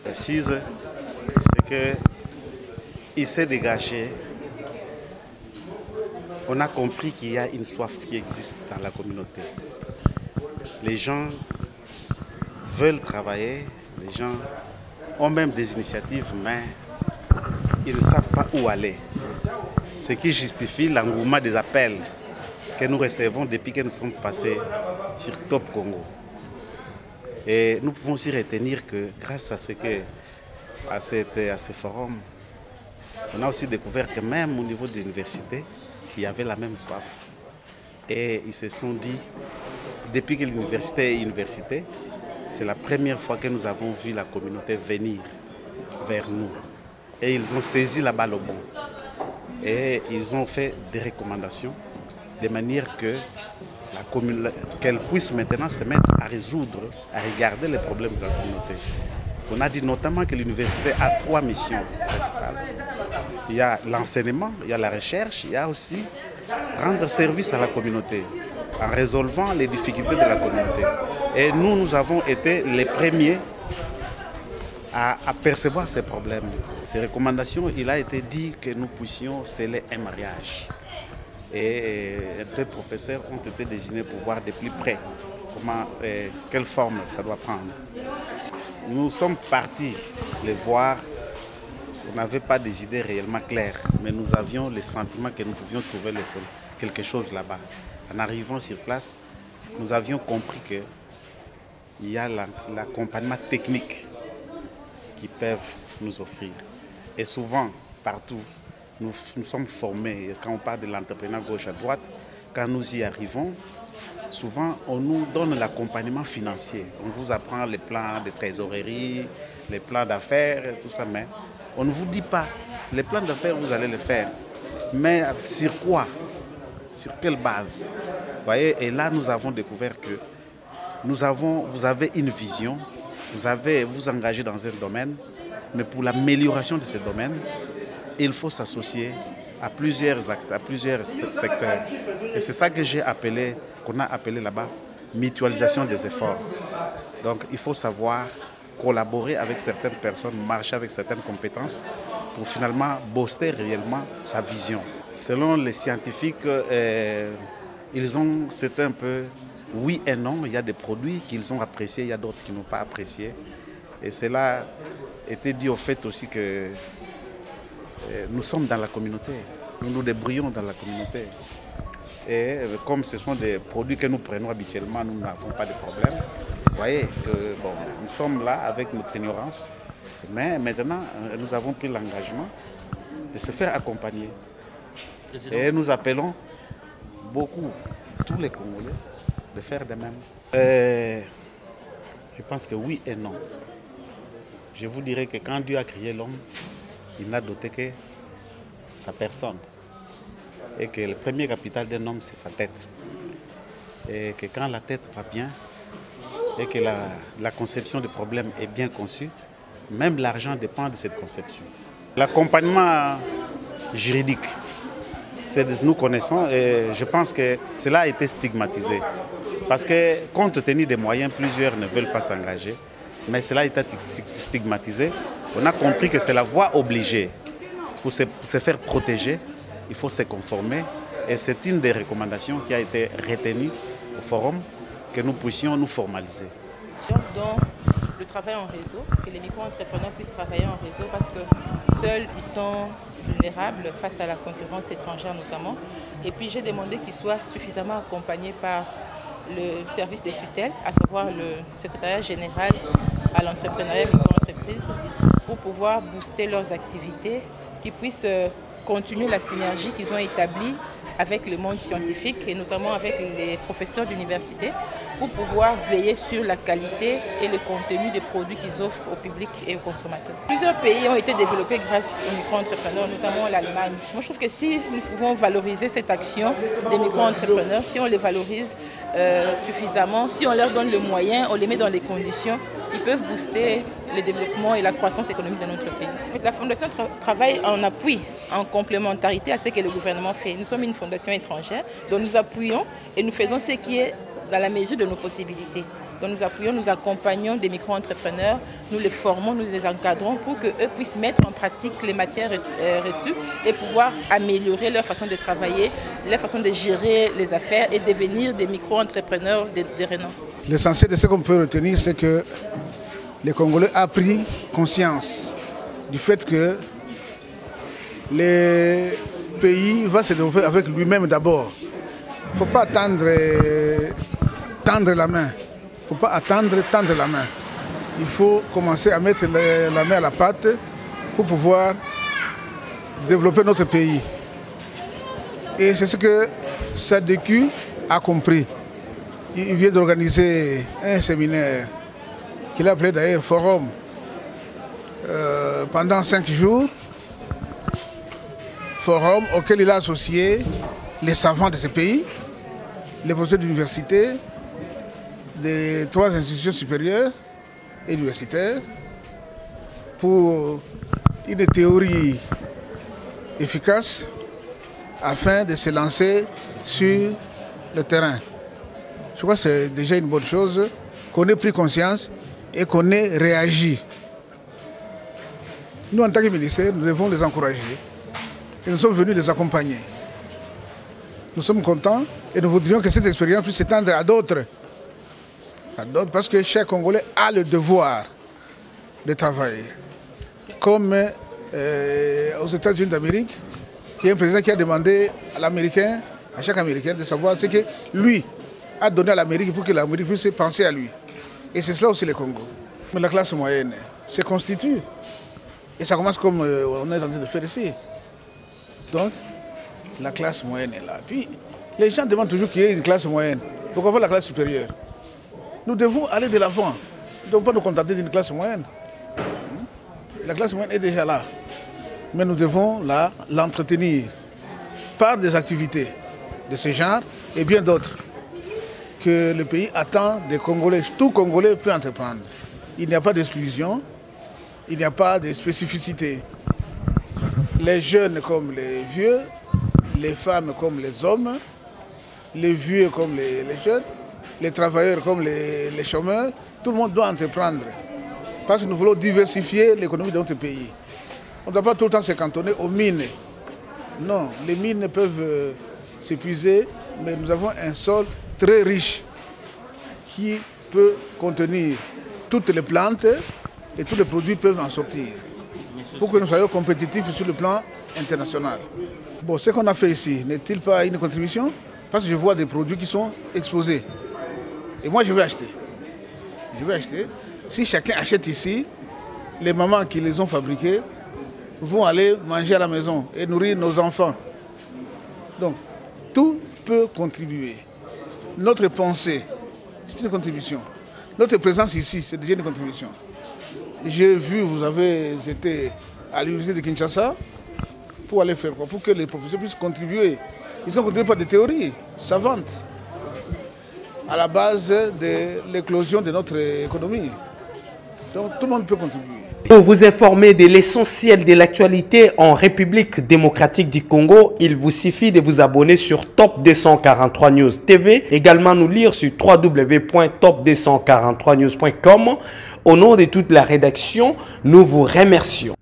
précise, c'est qu'il s'est dégagé. On a compris qu'il y a une soif qui existe dans la communauté. Les gens veulent travailler, les gens ont même des initiatives, mais ils ne savent pas où aller. Ce qui justifie l'engouement des appels que nous recevons depuis que nous sommes passés sur Top Congo. Et nous pouvons aussi retenir que grâce à ce forum, on a aussi découvert que même au niveau de l'université, il y avait la même soif. Et ils se sont dit, depuis que l'université est université, c'est la première fois que nous avons vu la communauté venir vers nous. Et ils ont saisi la balle au bon. Et ils ont fait des recommandations de manière qu'elle puisse maintenant se mettre à résoudre, à regarder les problèmes de la communauté. On a dit notamment que l'université a 3 missions principales. Il y a l'enseignement, il y a la recherche, il y a aussi rendre service à la communauté en résolvant les difficultés de la communauté. Et nous avons été les premiers à percevoir ces problèmes. Ces recommandations, il a été dit que nous puissions sceller un mariage. Et 2 professeurs ont été désignés pour voir de plus près quelle forme ça doit prendre. Nous sommes partis les voir. On n'avait pas des idées réellement claires, mais nous avions le sentiment que nous pouvions trouver quelque chose là-bas. En arrivant sur place, nous avions compris qu'il y a l'accompagnement technique qu'ils peuvent nous offrir. Et souvent, partout, nous sommes formés. Quand on parle de l'entrepreneuriat gauche à droite, quand nous y arrivons, souvent on nous donne l'accompagnement financier. On vous apprend les plans de trésorerie, les plans d'affaires, tout ça, mais on ne vous dit pas, les plans d'affaires, vous allez les faire. Mais sur quoi? Sur quelle base? Vous voyez, et là, nous avons découvert que vous avez une vision, vous engagez dans un domaine, mais pour l'amélioration de ce domaine, il faut s'associer à plusieurs actes, à plusieurs secteurs. Et c'est ça que qu'on a appelé là-bas, mutualisation des efforts. Donc, il faut savoir collaborer avec certaines personnes, marcher avec certaines compétences pour finalement booster réellement sa vision. Selon les scientifiques, c'est un peu oui et non. Il y a des produits qu'ils ont appréciés, il y a d'autres qui n'ont pas apprécié. Et cela était dû au fait aussi que nous sommes dans la communauté, nous nous débrouillons dans la communauté. Et comme ce sont des produits que nous prenons habituellement, nous n'avons pas de problème. Vous voyez que nous sommes là avec notre ignorance, mais maintenant nous avons pris l'engagement de se faire accompagner. Et nous appelons beaucoup, tous les Congolais, de faire de même. Je pense que oui et non. Je vous dirais que quand Dieu a créé l'homme, il n'a doté que sa personne. Et que le premier capital d'un homme, c'est sa tête. Et que quand la tête va bien, et que la conception du problème est bien conçue, même l'argent dépend de cette conception. L'accompagnement juridique, nous connaissons et je pense que cela a été stigmatisé. Parce que compte tenu des moyens, plusieurs ne veulent pas s'engager, mais cela a été stigmatisé. On a compris que c'est la voie obligée. Pour se faire protéger, il faut se conformer. Et c'est une des recommandations qui a été retenue au forum, que nous puissions nous formaliser. Donc, le travail en réseau, que les micro-entrepreneurs puissent travailler en réseau parce que seuls, ils sont vulnérables face à la concurrence étrangère notamment. Et puis, j'ai demandé qu'ils soient suffisamment accompagnés par le service des tutelles, à savoir le secrétariat général à l'entrepreneuriat micro-entreprise, pour pouvoir booster leurs activités, qu'ils puissent continuer la synergie qu'ils ont établie avec le monde scientifique et notamment avec les professeurs d'université pour pouvoir veiller sur la qualité et le contenu des produits qu'ils offrent au public et aux consommateurs. Plusieurs pays ont été développés grâce aux micro-entrepreneurs, notamment l'Allemagne. Moi, je trouve que si nous pouvons valoriser cette action des micro-entrepreneurs, si on les valorise suffisamment, si on leur donne le moyen, on les met dans les conditions, ils peuvent booster le développement et la croissance économique de notre pays. La Fondation travaille en appui, en complémentarité à ce que le gouvernement fait. Nous sommes une fondation étrangère, donc nous appuyons et nous faisons ce qui est dans la mesure de nos possibilités. Donc nous appuyons, nous accompagnons des micro-entrepreneurs, nous les formons, nous les encadrons pour qu'eux puissent mettre en pratique les matières reçues et pouvoir améliorer leur façon de travailler, leur façon de gérer les affaires et devenir des micro-entrepreneurs de renom. L'essentiel de ce qu'on peut retenir, c'est que les Congolais ont pris conscience du fait que le pays va se développer avec lui-même d'abord. Il ne faut pas attendre tendre la main. Il ne faut pas attendre tendre la main. Il faut commencer à mettre la main à la pâte pour pouvoir développer notre pays. Et c'est ce que SADQ a compris. Il vient d'organiser un séminaire qu'il a appelé d'ailleurs Forum pendant 5 jours. Forum auquel il a associé les savants de ce pays, les professeurs d'université, des 3 institutions supérieures et universitaires, pour une théorie efficace afin de se lancer sur le terrain. Je crois que c'est déjà une bonne chose qu'on ait pris conscience et qu'on ait réagi. Nous, en tant que ministère, nous devons les encourager et nous sommes venus les accompagner. Nous sommes contents et nous voudrions que cette expérience puisse s'étendre à d'autres. Parce que chaque Congolais a le devoir de travailler. Comme aux États-Unis d'Amérique, il y a un président qui a demandé à l'Américain, à chaque Américain, de savoir ce que lui a donné à l'Amérique pour que l'Amérique puisse penser à lui. Et c'est cela aussi le Congo. Mais la classe moyenne se constitue. Et ça commence comme on est en train de faire ici. Donc, la classe moyenne est là. Puis, les gens demandent toujours qu'il y ait une classe moyenne. Pourquoi pas la classe supérieure? Nous devons aller de l'avant. Nous ne devons pas nous contenter d'une classe moyenne. La classe moyenne est déjà là. Mais nous devons l'entretenir par des activités de ce genre et bien d'autres que le pays attend des Congolais. Tout Congolais peut entreprendre. Il n'y a pas d'exclusion, il n'y a pas de spécificité. Les jeunes comme les vieux, les femmes comme les hommes, les vieux comme les jeunes, les travailleurs comme les chômeurs, tout le monde doit entreprendre. Parce que nous voulons diversifier l'économie de notre pays. On ne doit pas tout le temps se cantonner aux mines. Non, les mines peuvent s'épuiser, mais nous avons un sol très riche qui peut contenir toutes les plantes et tous les produits peuvent en sortir pour que nous soyons compétitifs sur le plan international. Bon, ce qu'on a fait ici, n'est-il pas une contribution? Parce que je vois des produits qui sont exposés. Et moi, je vais acheter. Je vais acheter. Si chacun achète ici, les mamans qui les ont fabriqués vont aller manger à la maison et nourrir nos enfants. Donc, tout peut contribuer. Notre pensée, c'est une contribution. Notre présence ici, c'est déjà une contribution. J'ai vu, vous avez été à l'université de Kinshasa pour aller faire quoi? Pour que les professeurs puissent contribuer. Ils ont contribué par des théories savantes à la base de l'éclosion de notre économie. Donc tout le monde peut contribuer. Pour vous informer de l'essentiel de l'actualité en République démocratique du Congo, il vous suffit de vous abonner sur Top 243 News TV. Également nous lire sur www.top243news.com. Au nom de toute la rédaction, nous vous remercions.